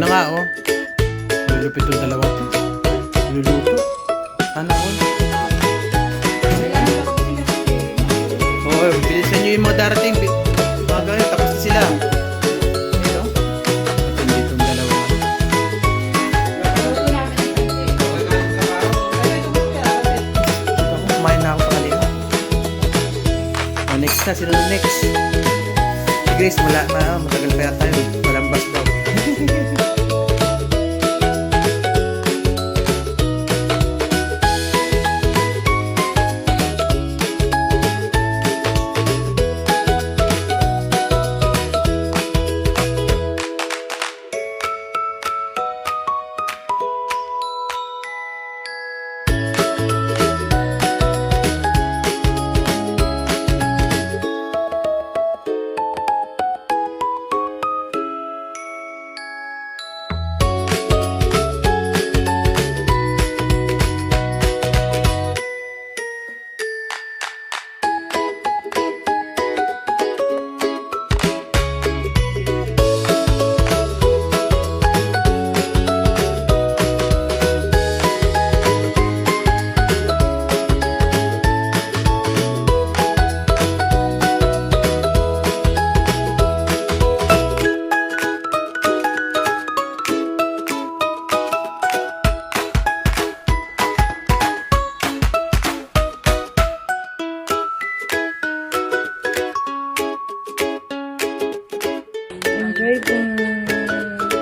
na nga, oh. Lulupit yung dalawa. Luluto. Sana all. Oo, bilisan nyo yung mga darating. Mga gawin, tapos na sila. Ayun, oh. Matindi itong dalawa. Kumain na ako sa kanila. Oh, next na, sino next? Si Grace, matagal pa yata yun. Malambas daw. Enjoy po.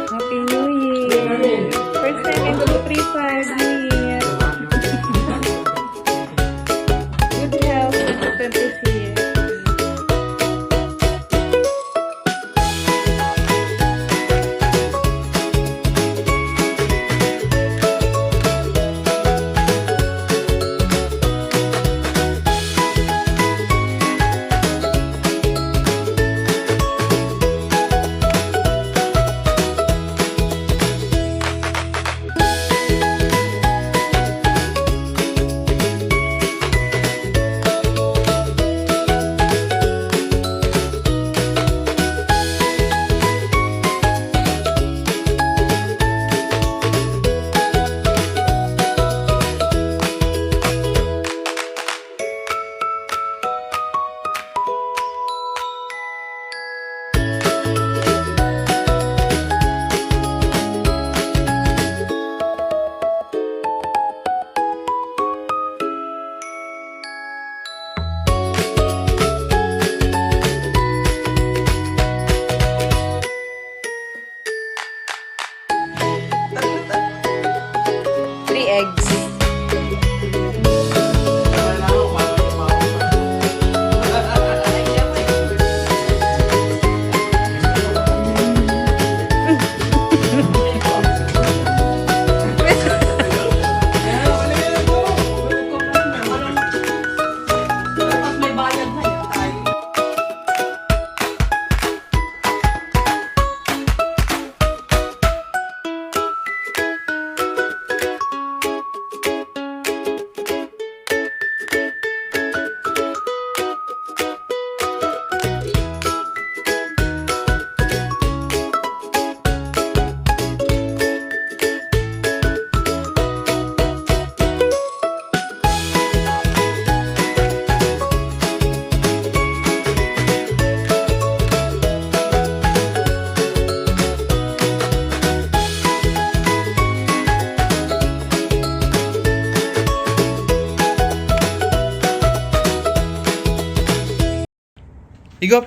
Happy New Year. First time in the 3-5 year. Good health and content this year. Eggs. Igop.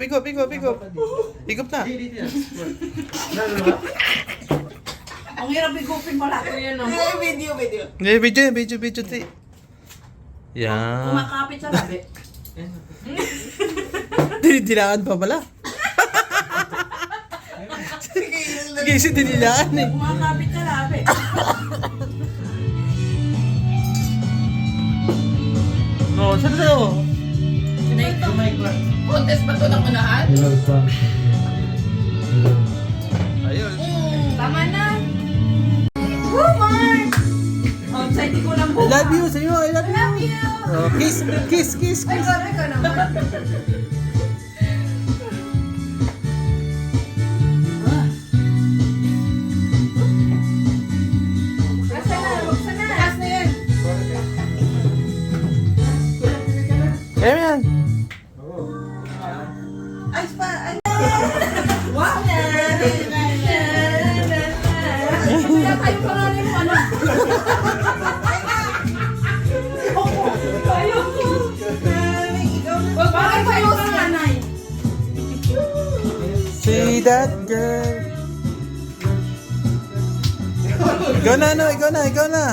Igop na. Ang hirap igupin pala ko yun. Video. Video. Yan. Kumakapit sa labi. Dinidilaan pa pala. Sige, dinidilaan eh. Kumakapit sa labi. No, saan sa'yo? Contest ba ito ng unahan? Ayun. Tama na. Woo, Mark! Outside ko lang I buka. love you sa'yo. I love you. Oh, kiss. Ay, sorry ka naman. Kaya mo yan. Ay, pa, ay. Wow! Kaya tayo pangalan mo, ano? Ayoko. Bakit kayo sa nanay? See that girl. Ikaw na, no? Ikaw na, ikaw na.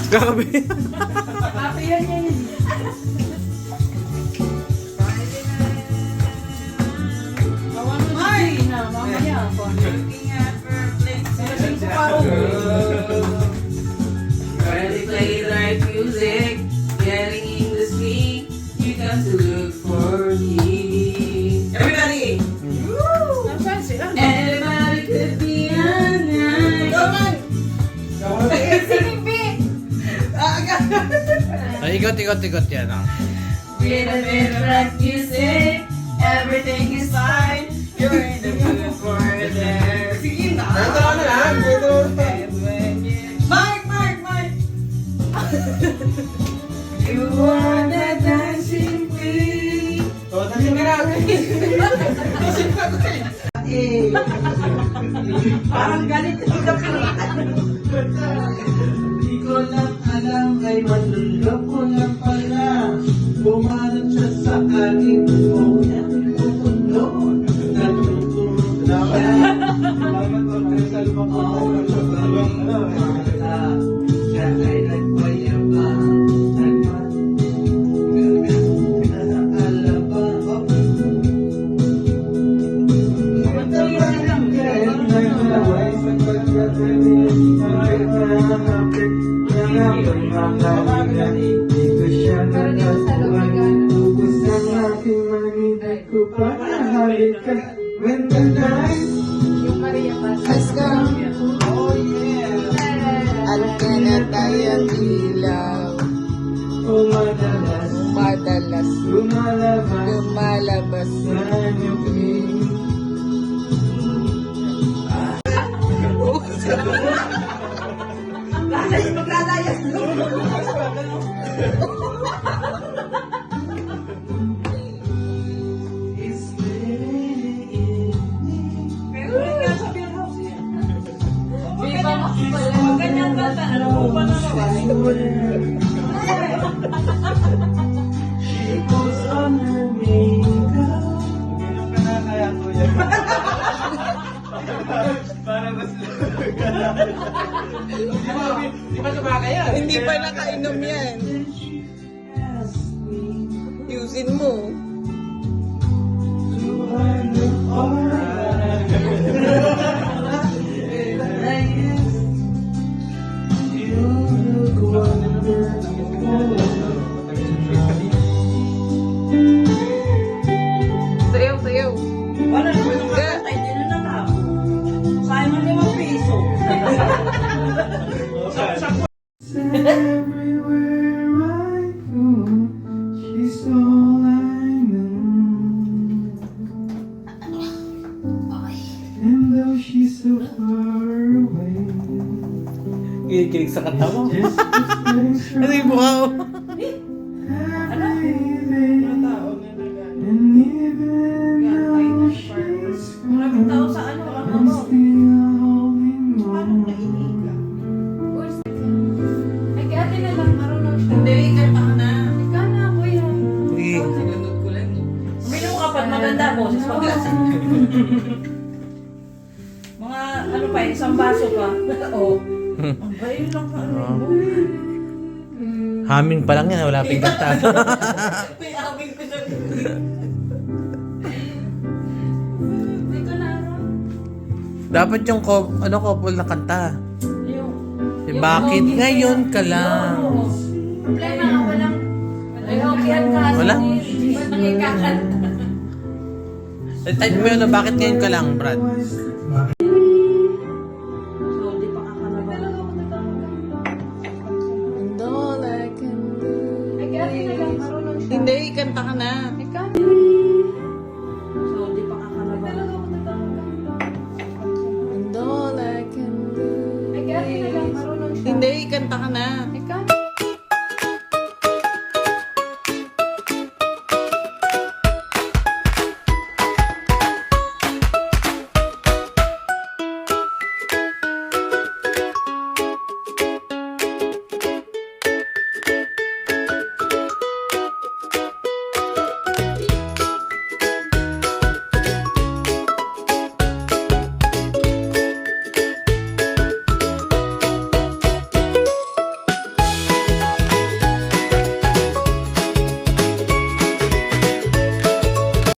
Kakabi. Happy yan yan. Ay! Mamaya. When they play like music, getting in the street, you got to look for me. Everybody! Nasaan sila? Everybody could be a night. Singing bee! Ay, ikot yan. Oh. With a bit of rock music, everything is fine. You're in the mood for that. Sige na! Mark! You are the dancing queen. Parang galit ito ka Di ko lang alam ay manluloko lang pala. Bumanat siya sa akin. Oh, yan pupuno. Natutulog na siya. Siya ay nagpayabang. When the night has come, oh yeah, Ang tinatayang ilaw, madalas lumalabas sa nyuging. maglalayas. Ganyan kanta, alam mo pa naman. Hindi pa nakainom yan. Yusin mo. Sayaw. Wala naman yung kakanta, hindi na naman. Sayang ang 5 piso. everywhere I go, she's all I know. And though she's so far away, Kinikilig sa kanta mo. just getting Ano yung mukha mo? every day. And even though she's Maraming tao gone, sa ano, ano I'm mo. still holding Paano on. nainig ka? Ay, kaya ate na lang, marunong siya. Hindi, kanta ka na. Ikaw na, kuya. Sige. Sinunod ko lang. Uminom ka pa, maganda boses mo. Mga ano pa, isang baso pa. Oo. Ang bayo lang ka, ano mo. Humming pa lang yan, wala pang kanta. May aming ko sa Ikaw na, Aaron. Dapat yung couple na kanta. yung... Eh, bakit ngayon ka lang? Problema nga, walang... Ay, okay ka. Wala? Ba't nakikakanta? Eh, type mo yun, bakit ngayon ka lang, Brad? So, di pa kakalaban. And all I can do. Ay, kaya ate na lang, marunong siya. Hindi, kanta ka na. Ikaw. So, di pa kakalaban. And all I can do. Ay, kaya ate na lang, marunong siya. Hindi, kanta ka na.